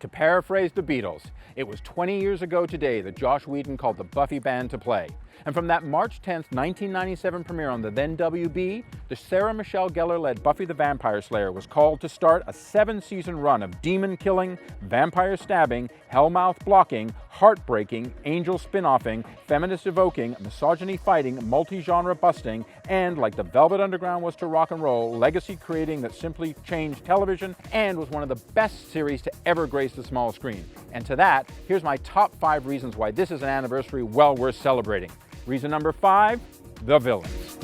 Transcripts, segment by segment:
To paraphrase the Beatles, it was 20 years ago today that Joss Whedon called the Buffy band to play. And from that March 10th, 1997 premiere on the then WB, the Sarah Michelle Gellar-led Buffy the Vampire Slayer was called to start a 7-season run of demon-killing, vampire stabbing, hellmouth blocking, heartbreaking, angel spin-offing, feminist-evoking, misogyny-fighting, multi-genre busting, and, like the Velvet Underground was to rock and roll, legacy-creating that simply changed television and was one of the best series to ever grace the small screen. And to that, here's my top 5 reasons why this is an anniversary well worth celebrating. Reason number 5, the villains.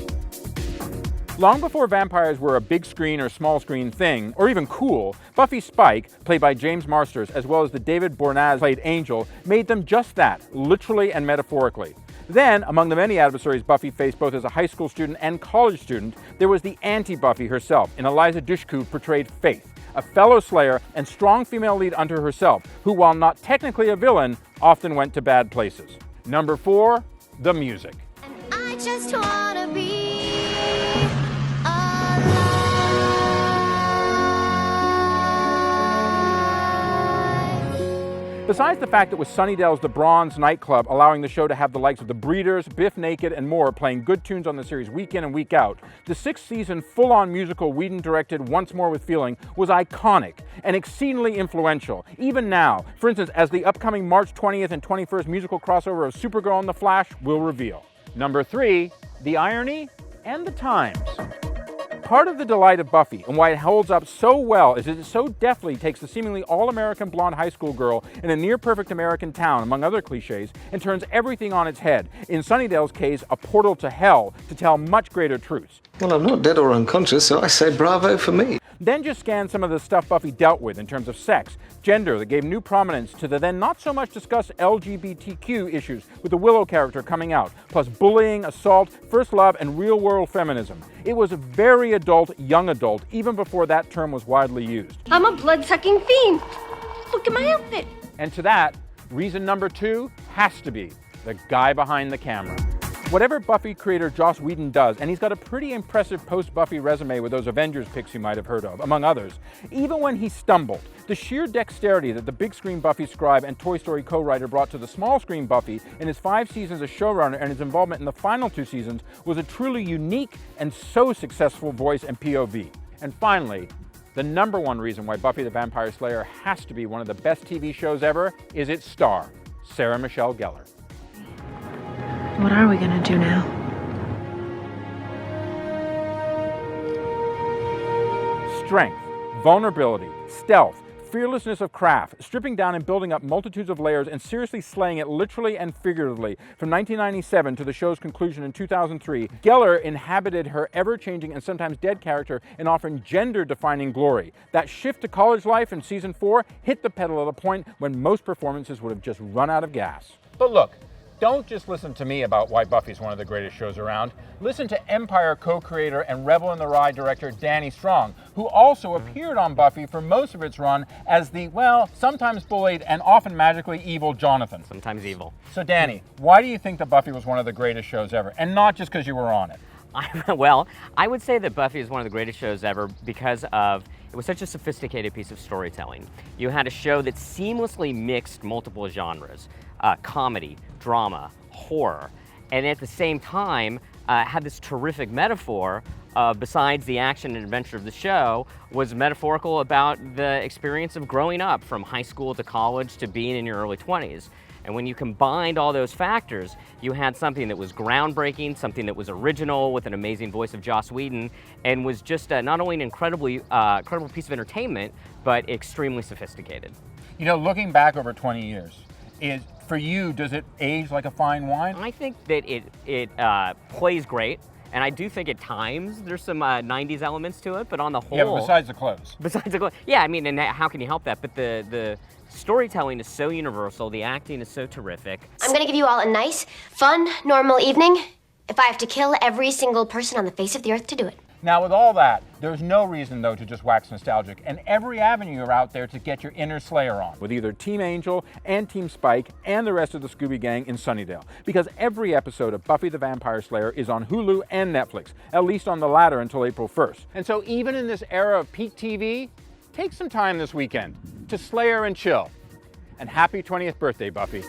Long before vampires were a big screen or small screen thing, or even cool, Buffy Spike, played by James Marsters, as well as the David Boreanaz played Angel, made them just that, literally and metaphorically. Then, among the many adversaries Buffy faced both as a high school student and college student, there was the anti-Buffy herself, in Eliza Dushku portrayed Faith, a fellow Slayer and strong female lead unto herself, who, while not technically a villain, often went to bad places. Number 4, the music. I just wanna be alive. Besides the fact that it was Sunnydale's The Bronze nightclub, allowing the show to have the likes of the Breeders, Biff Naked, and more playing good tunes on the series week in and week out, the 6th-season full-on musical Whedon-directed Once More with Feeling was iconic and exceedingly influential, even now, for instance, as the upcoming March 20th and 21st musical crossover of Supergirl and The Flash will reveal. Number 3, the irony and the times. Part of the delight of Buffy, and why it holds up so well, is that it so deftly takes the seemingly all-American blonde high school girl in a near-perfect American town, among other cliches, and turns everything on its head. In Sunnydale's case, a portal to hell, to tell much greater truths. Well, I'm not dead or unconscious, so I say bravo for me. Then just scan some of the stuff Buffy dealt with in terms of sex, gender that gave new prominence to the then not so much discussed LGBTQ issues with the Willow character coming out, plus bullying, assault, first love, and real-world feminism. It was a very adult, young adult, even before that term was widely used. I'm a blood-sucking fiend. Look at my outfit. And to that, reason number 2 has to be the guy behind the camera. Whatever Buffy creator Joss Whedon does, and he's got a pretty impressive post-Buffy resume with those Avengers picks you might have heard of, among others, even when he stumbled, the sheer dexterity that the big screen Buffy scribe and Toy Story co-writer brought to the small screen Buffy in his 5 seasons as showrunner and his involvement in the final 2 seasons was a truly unique and so successful voice and POV. And finally, the number 1 reason why Buffy the Vampire Slayer has to be one of the best TV shows ever is its star, Sarah Michelle Gellar. What are we gonna do now? Strength, vulnerability, stealth, fearlessness of craft, stripping down and building up multitudes of layers and seriously slaying it literally and figuratively. From 1997 to the show's conclusion in 2003, Gellar inhabited her ever-changing and sometimes dead character in often gender-defining glory. That shift to college life in season 4 hit the pedal at a point when most performances would have just run out of gas. But look, don't just listen to me about why Buffy's one of the greatest shows around. Listen to Empire co-creator and Rebel in the Rye director Danny Strong, who also appeared on Buffy for most of its run as the, well, sometimes bullied and often magically evil Jonathan. Sometimes evil. So Danny, why do you think that Buffy was one of the greatest shows ever? And not just because you were on it. Well, I would say that Buffy is one of the greatest shows ever because of it was such a sophisticated piece of storytelling. You had a show that seamlessly mixed multiple genres, comedy, drama, horror, and at the same time had this terrific metaphor besides the action and adventure of the show, was metaphorical about the experience of growing up from high school to college to being in your early 20s. And when you combined all those factors, you had something that was groundbreaking, something that was original with an amazing voice of Joss Whedon, and was just not only an incredible piece of entertainment, but extremely sophisticated. You know, looking back over 20 years, for you, does it age like a fine wine? I think that it plays great. And I do think at times there's some 90s elements to it, but on the whole... Yeah, but besides the clothes. Besides the clothes. Yeah, I mean, and how can you help that? But the storytelling is so universal, the acting is so terrific. I'm gonna give you all a nice, fun, normal evening if I have to kill every single person on the face of the earth to do it. Now, with all that, there's no reason, though, to just wax nostalgic, and every avenue are out there to get your inner Slayer on, with either Team Angel and Team Spike and the rest of the Scooby Gang in Sunnydale, because every episode of Buffy the Vampire Slayer is on Hulu and Netflix, at least on the latter until April 1st. And so even in this era of peak TV, take some time this weekend to Slayer and chill. And happy 20th birthday, Buffy.